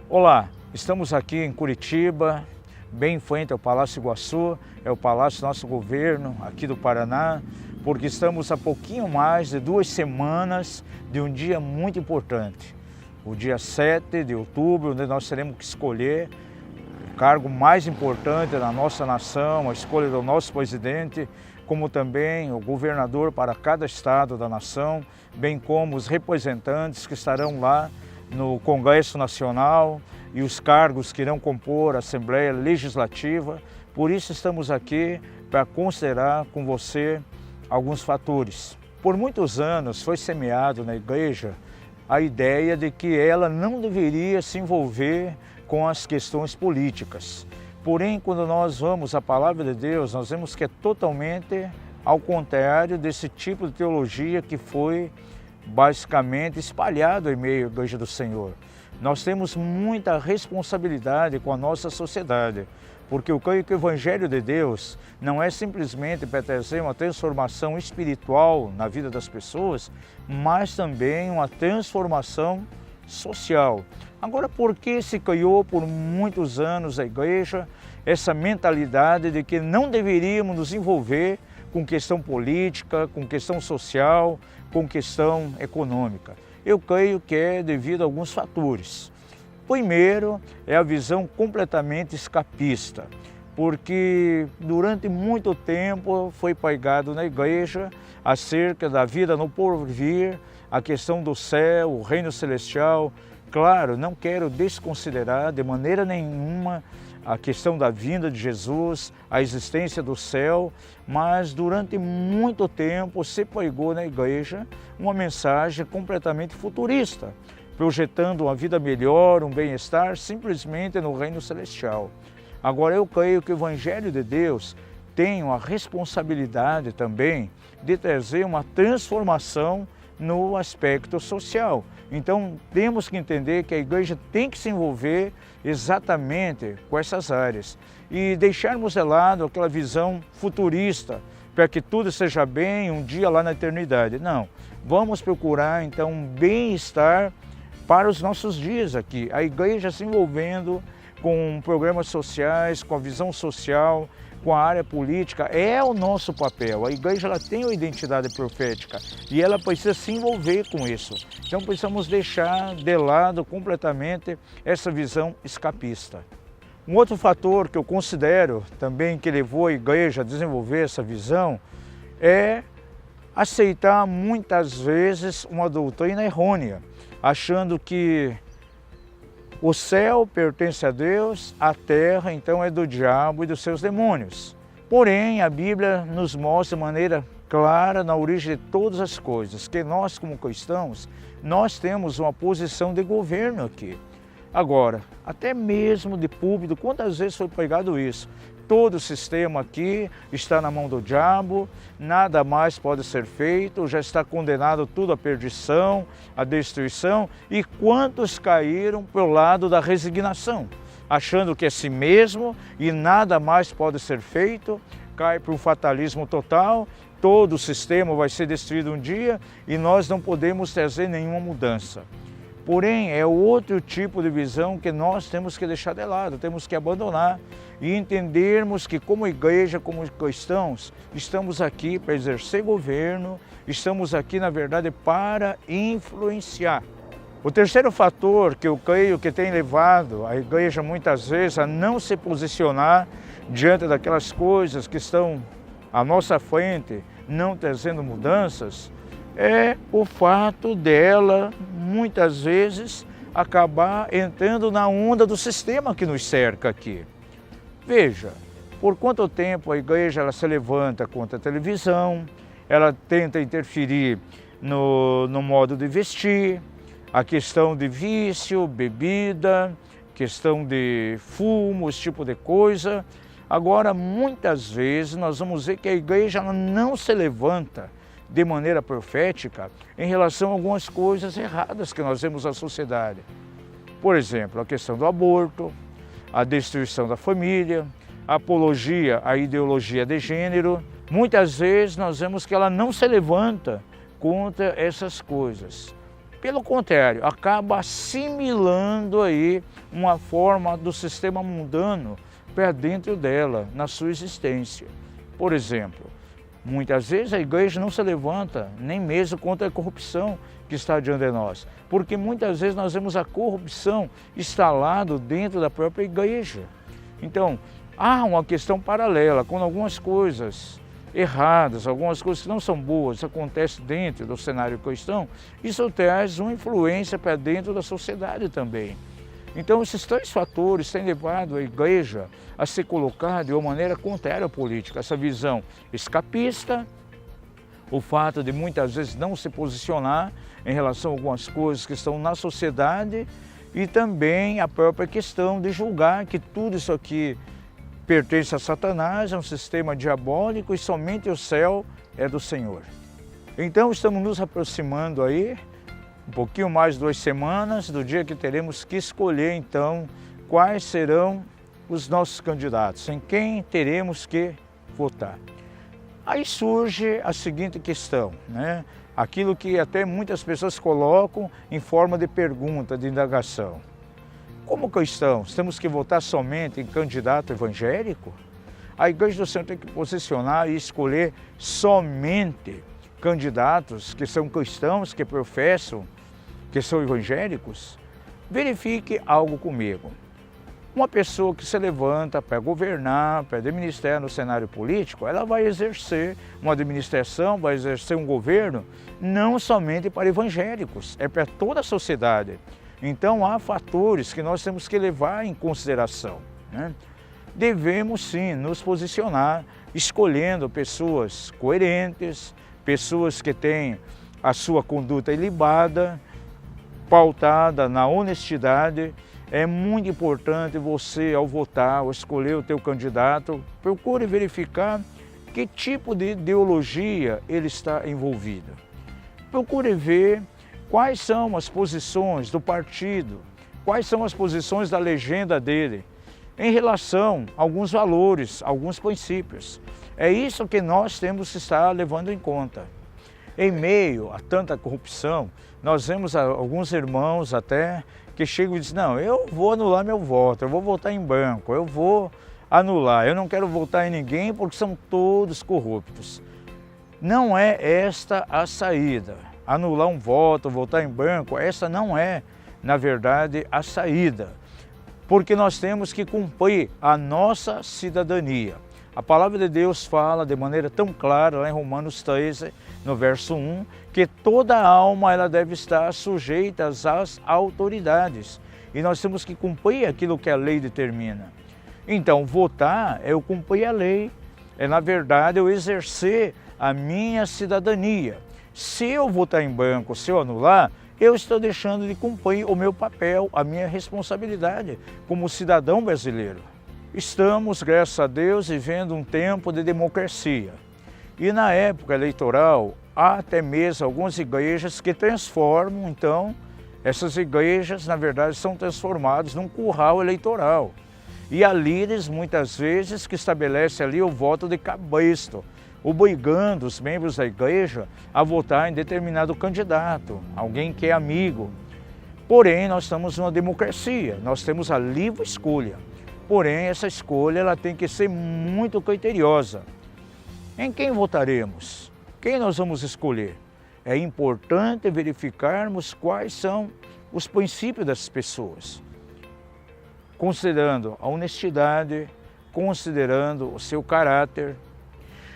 Olá, estamos aqui em Curitiba, bem em frente ao Palácio Iguaçu, é o palácio do nosso governo aqui do Paraná, porque estamos há pouquinho mais de 2 semanas de um dia muito importante. O dia 7 de outubro, onde nós teremos que escolher o cargo mais importante da nossa nação, a escolha do nosso presidente, como também o governador para cada estado da nação, bem como os representantes que estarão lá no Congresso Nacional e os cargos que irão compor a Assembleia Legislativa. Por isso estamos aqui para considerar com você alguns fatores. Por muitos anos foi semeado na igreja a ideia de que ela não deveria se envolver com as questões políticas. Porém, quando nós vamos à Palavra de Deus, nós vemos que é totalmente ao contrário desse tipo de teologia que foi basicamente espalhado em meio à Igreja do Senhor. Nós temos muita responsabilidade com a nossa sociedade, porque eu creio que o Evangelho de Deus não é simplesmente para trazer uma transformação espiritual na vida das pessoas, mas também uma transformação social. Agora, por que se criou por muitos anos a igreja essa mentalidade de que não deveríamos nos envolver com questão política, com questão social, com questão econômica? Eu creio que é devido a alguns fatores. Primeiro, é a visão completamente escapista, porque durante muito tempo foi pregado na igreja acerca da vida no porvir, a questão do céu, o reino celestial. Claro, não quero desconsiderar de maneira nenhuma a questão da vinda de Jesus, a existência do céu, mas durante muito tempo se pregou na igreja uma mensagem completamente futurista, projetando uma vida melhor, um bem-estar simplesmente no reino celestial. Agora eu creio que o Evangelho de Deus tem uma responsabilidade também de trazer uma transformação no aspecto social. Então temos que entender que a igreja tem que se envolver exatamente com essas áreas e deixarmos de lado aquela visão futurista para que tudo seja bem um dia lá na eternidade. Não, vamos procurar então um bem-estar para os nossos dias aqui. A igreja se envolvendo com programas sociais, com a visão social, com a área política, é o nosso papel. A igreja ela tem uma identidade profética e ela precisa se envolver com isso. Então precisamos deixar de lado completamente essa visão escapista. Um outro fator que eu considero também que levou a igreja a desenvolver essa visão é aceitar muitas vezes uma doutrina errônea, achando que o céu pertence a Deus, a terra então é do diabo e dos seus demônios. Porém, a Bíblia nos mostra de maneira clara na origem de todas as coisas, que nós como cristãos, nós temos uma posição de governo aqui. Agora, até mesmo de púlpito, quantas vezes foi pregado isso? Todo o sistema aqui está na mão do diabo, nada mais pode ser feito, já está condenado tudo à perdição, à destruição. E quantos caíram pelo lado da resignação, achando que é si mesmo e nada mais pode ser feito, cai para um fatalismo total, todo o sistema vai ser destruído um dia e nós não podemos trazer nenhuma mudança. Porém, é outro tipo de visão que nós temos que deixar de lado, temos que abandonar e entendermos que como igreja, como cristãos, estamos aqui para exercer governo, estamos aqui, na verdade, para influenciar. O terceiro fator que eu creio que tem levado a igreja muitas vezes a não se posicionar diante daquelas coisas que estão à nossa frente, não trazendo mudanças, é o fato dela, muitas vezes, acabar entrando na onda do sistema que nos cerca aqui. Veja, por quanto tempo a igreja ela se levanta contra a televisão, ela tenta interferir no modo de vestir, a questão de vício, bebida, questão de fumo, esse tipo de coisa. Agora, muitas vezes, nós vamos ver que a igreja ela não se levanta de maneira profética em relação a algumas coisas erradas que nós vemos na sociedade. Por exemplo, a questão do aborto, a destruição da família, a apologia à ideologia de gênero. Muitas vezes nós vemos que ela não se levanta contra essas coisas. Pelo contrário, acaba assimilando aí uma forma do sistema mundano para dentro dela, na sua existência. Por exemplo, muitas vezes a igreja não se levanta nem mesmo contra a corrupção que está diante de nós, porque muitas vezes nós vemos a corrupção instalada dentro da própria igreja. Então, há uma questão paralela, quando algumas coisas erradas, algumas coisas que não são boas acontecem dentro do cenário cristão, isso traz uma influência para dentro da sociedade também. Então, esses três fatores têm levado a igreja a se colocar de uma maneira contrária à política. Essa visão escapista, o fato de muitas vezes não se posicionar em relação a algumas coisas que estão na sociedade e também a própria questão de julgar que tudo isso aqui pertence a Satanás, é um sistema diabólico e somente o céu é do Senhor. Então estamos nos aproximando aí, um pouquinho mais de 2 semanas, do dia que teremos que escolher então quais serão os nossos candidatos, em quem teremos que votar. Aí surge a seguinte questão, né? Aquilo que até muitas pessoas colocam em forma de pergunta, de indagação. Como cristãos, temos que votar somente em candidato evangélico? A Igreja do Senhor tem que posicionar e escolher somente candidatos que são cristãos, que professam, que são evangélicos? Verifique algo comigo. Uma pessoa que se levanta para governar, para administrar no cenário político, ela vai exercer uma administração, vai exercer um governo, não somente para evangélicos, é para toda a sociedade. Então há fatores que nós temos que levar em consideração, né? Devemos sim nos posicionar escolhendo pessoas coerentes, pessoas que têm a sua conduta ilibada, pautada na honestidade. É muito importante você, ao votar, ao escolher o teu candidato, procure verificar que tipo de ideologia ele está envolvido. Procure ver quais são as posições do partido, quais são as posições da legenda dele, em relação a alguns valores, alguns princípios. É isso que nós temos que estar levando em conta. Em meio a tanta corrupção, nós vemos alguns irmãos até que chegam e dizem, não, eu vou anular meu voto, eu vou votar em branco, eu vou anular, eu não quero votar em ninguém porque são todos corruptos. Não é esta a saída. Anular um voto, votar em branco, essa não é, na verdade, a saída. Porque nós temos que cumprir a nossa cidadania. A palavra de Deus fala de maneira tão clara, lá em Romanos 13, no verso 1, que toda alma ela deve estar sujeita às autoridades. E nós temos que cumprir aquilo que a lei determina. Então, votar é eu cumprir a lei, é na verdade eu exercer a minha cidadania. Se eu votar em branco, se eu anular, eu estou deixando de cumprir o meu papel, a minha responsabilidade como cidadão brasileiro. Estamos, graças a Deus, vivendo um tempo de democracia. E na época eleitoral, há até mesmo algumas igrejas que transformam, então, essas igrejas, na verdade, são transformadas num curral eleitoral. E há líderes, muitas vezes, que estabelecem ali o voto de cabresto, obrigando os membros da igreja a votar em determinado candidato, alguém que é amigo. Porém, nós estamos numa democracia, nós temos a livre escolha. Porém, essa escolha ela tem que ser muito criteriosa. Em quem votaremos? Quem nós vamos escolher? É importante verificarmos quais são os princípios dessas pessoas, considerando a honestidade, considerando o seu caráter.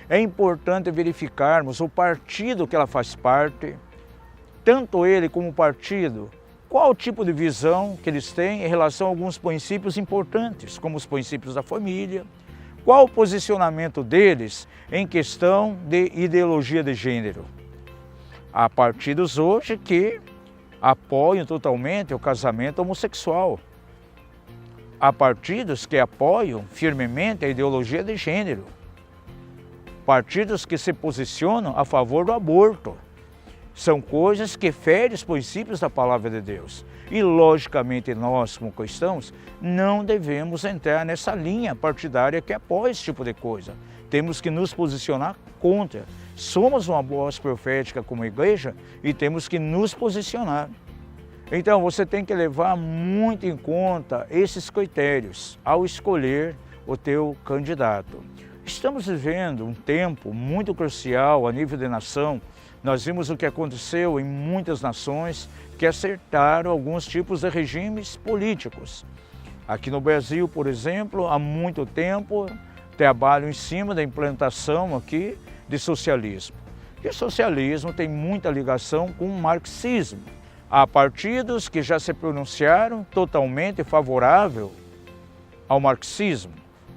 É importante verificarmos o partido que ela faz parte, tanto ele como o partido, qual o tipo de visão que eles têm em relação a alguns princípios importantes, como os princípios da família, qual o posicionamento deles em questão de ideologia de gênero. Há partidos hoje que apoiam totalmente o casamento homossexual. Há partidos que apoiam firmemente a ideologia de gênero. Partidos que se posicionam a favor do aborto. São coisas que ferem os princípios da palavra de Deus. E, logicamente, nós, como cristãos, não devemos entrar nessa linha partidária que apoia esse tipo de coisa. Temos que nos posicionar contra. somos uma voz profética como igreja e temos que nos posicionar. Então você tem que levar muito em conta esses critérios ao escolher o teu candidato. Estamos vivendo um tempo muito crucial a nível de nação. Nós vimos o que aconteceu em muitas nações que acertaram alguns tipos de regimes políticos. Aqui no Brasil, por exemplo, há muito tempo trabalho em cima da implantação aqui de socialismo. E o socialismo tem muita ligação com o marxismo. Há partidos que já se pronunciaram totalmente favorável ao marxismo,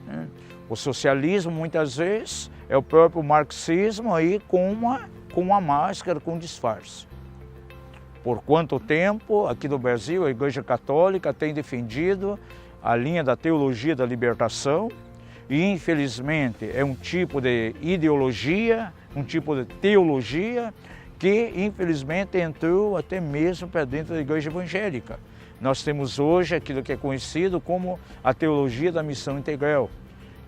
né? O socialismo, muitas vezes, é o próprio marxismo aí com uma máscara, com disfarce. Por quanto tempo, aqui no Brasil, a Igreja Católica tem defendido a linha da teologia da libertação e, infelizmente, é um tipo de ideologia, um tipo de teologia que, infelizmente, entrou até mesmo para dentro da Igreja Evangélica. Nós temos hoje aquilo que é conhecido como a teologia da missão integral,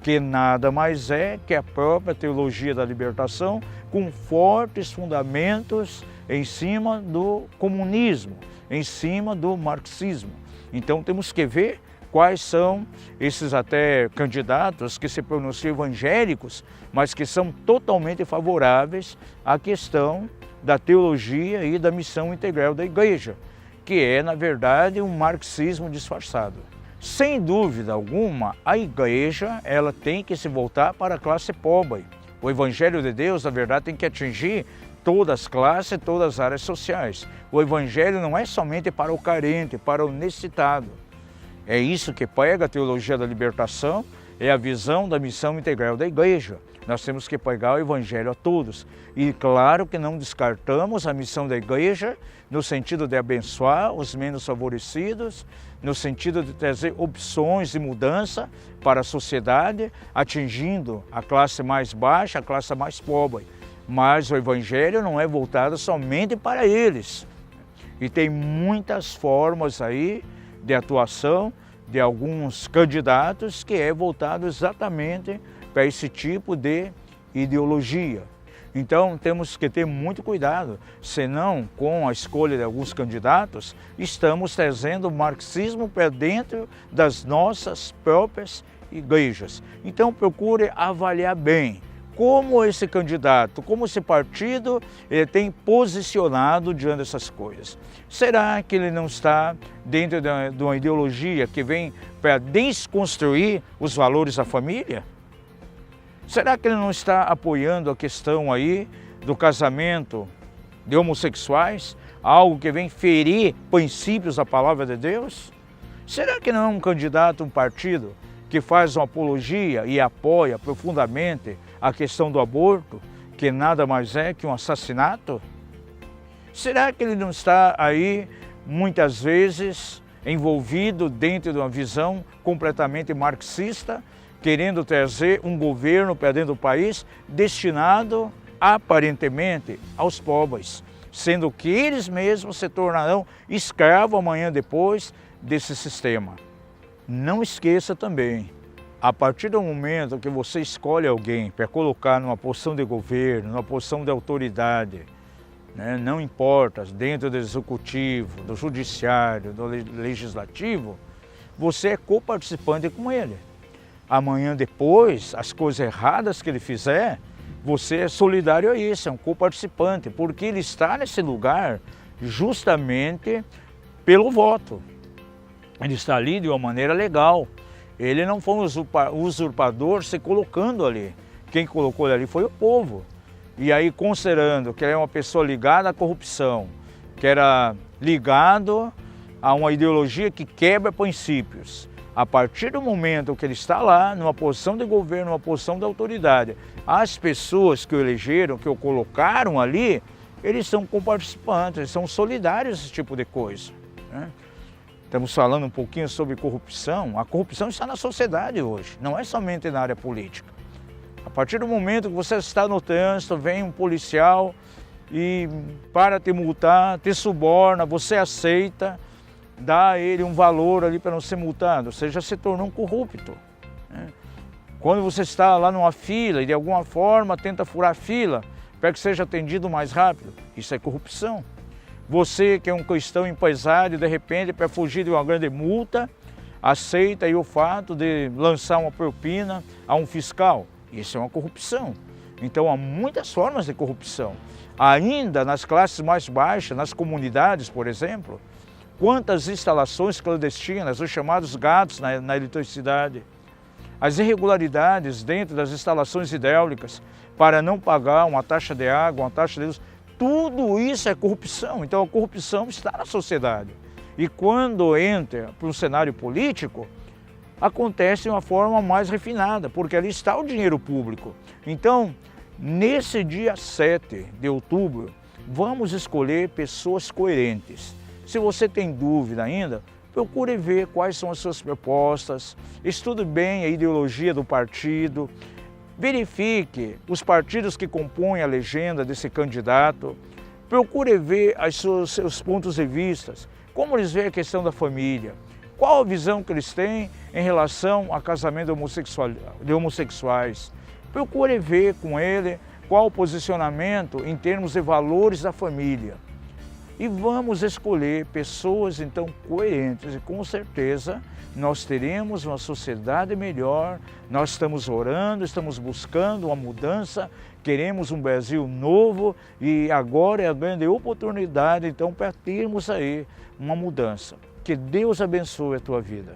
que nada mais é que a própria teologia da libertação com fortes fundamentos em cima do comunismo, em cima do marxismo. Então temos que ver quais são esses até candidatos que se pronunciam evangélicos, mas que são totalmente favoráveis à questão da teologia e da missão integral da igreja, que é, na verdade, um marxismo disfarçado. Sem dúvida alguma, a igreja ela tem que se voltar para a classe pobre. O Evangelho de Deus, na verdade, tem que atingir todas as classes, todas as áreas sociais. O Evangelho não é somente para o carente, para o necessitado. É isso que prega a teologia da libertação, é a visão da missão integral da igreja. Nós temos que pregar o Evangelho a todos. E claro que não descartamos a missão da igreja no sentido de abençoar os menos favorecidos, no sentido de trazer opções de mudança para a sociedade, atingindo a classe mais baixa, a classe mais pobre. Mas o Evangelho não é voltado somente para eles. E tem muitas formas aí de atuação de alguns candidatos que é voltado exatamente para esse tipo de ideologia. Então temos que ter muito cuidado, senão com a escolha de alguns candidatos, estamos trazendo o marxismo para dentro das nossas próprias igrejas. Então procure avaliar bem como esse candidato, como esse partido tem posicionado diante dessas coisas. Será que ele não está dentro de uma ideologia que vem para desconstruir os valores da família? Será que ele não está apoiando a questão aí do casamento de homossexuais, algo que vem ferir princípios da palavra de Deus? Será que não é um candidato, um partido que faz uma apologia e apoia profundamente a questão do aborto, que nada mais é que um assassinato? Será que ele não está aí, muitas vezes, envolvido dentro de uma visão completamente marxista, querendo trazer um governo para dentro do país destinado, aparentemente, aos pobres, sendo que eles mesmos se tornarão escravos amanhã depois desse sistema? Não esqueça também, a partir do momento que você escolhe alguém para colocar numa posição de governo, numa posição de autoridade, né, não importa, dentro do executivo, do judiciário, do legislativo, você é coparticipante com ele. Amanhã depois, as coisas erradas que ele fizer, você é solidário a isso, é um coparticipante, porque ele está nesse lugar justamente pelo voto. Ele está ali de uma maneira legal. Ele não foi um usurpador se colocando ali. Quem colocou ele ali foi o povo. E aí, considerando que ele é uma pessoa ligada à corrupção, que era ligado a uma ideologia que quebra princípios, a partir do momento que ele está lá, numa posição de governo, numa posição de autoridade, as pessoas que o elegeram, que o colocaram ali, eles são coparticipantes, eles são solidários a esse tipo de coisa, né? Estamos falando um pouquinho sobre corrupção. A corrupção está na sociedade hoje, não é somente na área política. A partir do momento que você está no trânsito, vem um policial e para te multar, te suborna, você aceita, dá a ele um valor ali para não ser multado, você já se tornou um corrupto, né? Quando você está lá numa fila e de alguma forma tenta furar a fila para que seja atendido mais rápido. Isso é corrupção. Você que é um cristão empresário, de repente, para fugir de uma grande multa, aceita aí o fato de lançar uma propina a um fiscal. Isso é uma corrupção. Então há muitas formas de corrupção. Ainda nas classes mais baixas, nas comunidades, por exemplo, quantas instalações clandestinas, os chamados gatos na eletricidade, as irregularidades dentro das instalações hidráulicas para não pagar uma taxa de água, uma taxa de luz, tudo isso é corrupção. Então a corrupção está na sociedade. E quando entra para um cenário político, acontece de uma forma mais refinada, porque ali está o dinheiro público. Então, nesse dia 7 de outubro, vamos escolher pessoas coerentes. Se você tem dúvida ainda, procure ver quais são as suas propostas, estude bem a ideologia do partido, verifique os partidos que compõem a legenda desse candidato, procure ver seus pontos de vista, como eles veem a questão da família, qual a visão que eles têm em relação a casamento de homossexuais. Procure ver com ele qual o posicionamento em termos de valores da família. E vamos escolher pessoas então coerentes e com certeza nós teremos uma sociedade melhor. Nós estamos orando, estamos buscando uma mudança, queremos um Brasil novo e agora é a grande oportunidade então para termos aí uma mudança. Que Deus abençoe a tua vida.